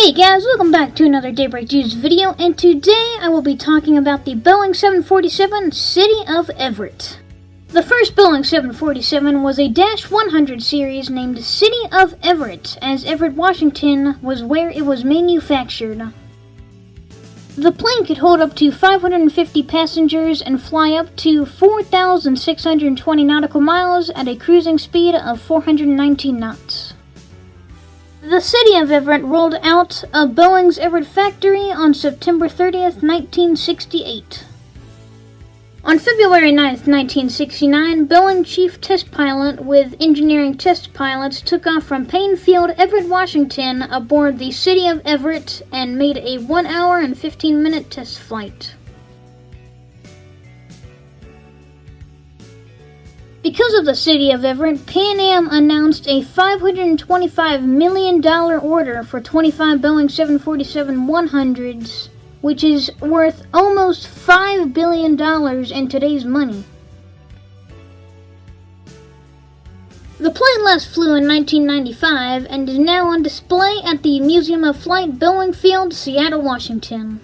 Hey guys, welcome back to another Daybreak News video, and today I will be talking about the Boeing 747 City of Everett. The first Boeing 747 was a Dash 100 series named City of Everett, as Everett, Washington was where it was manufactured. The plane could hold up to 550 passengers and fly up to 4,620 nautical miles at a cruising speed of 419 knots. The City of Everett rolled out of Boeing's Everett factory on September 30th, 1968. On February 9th, 1969, Boeing chief test pilot with engineering test pilots took off from Payne Field, Everett, Washington, aboard the City of Everett and made a 1 hour and 15-minute test flight. Because of the City of Everett, Pan Am announced a $525 million order for 25 Boeing 747-100s, which is worth almost $5 billion in today's money. The plane last flew in 1995 and is now on display at the Museum of Flight Boeing Field, Seattle, Washington.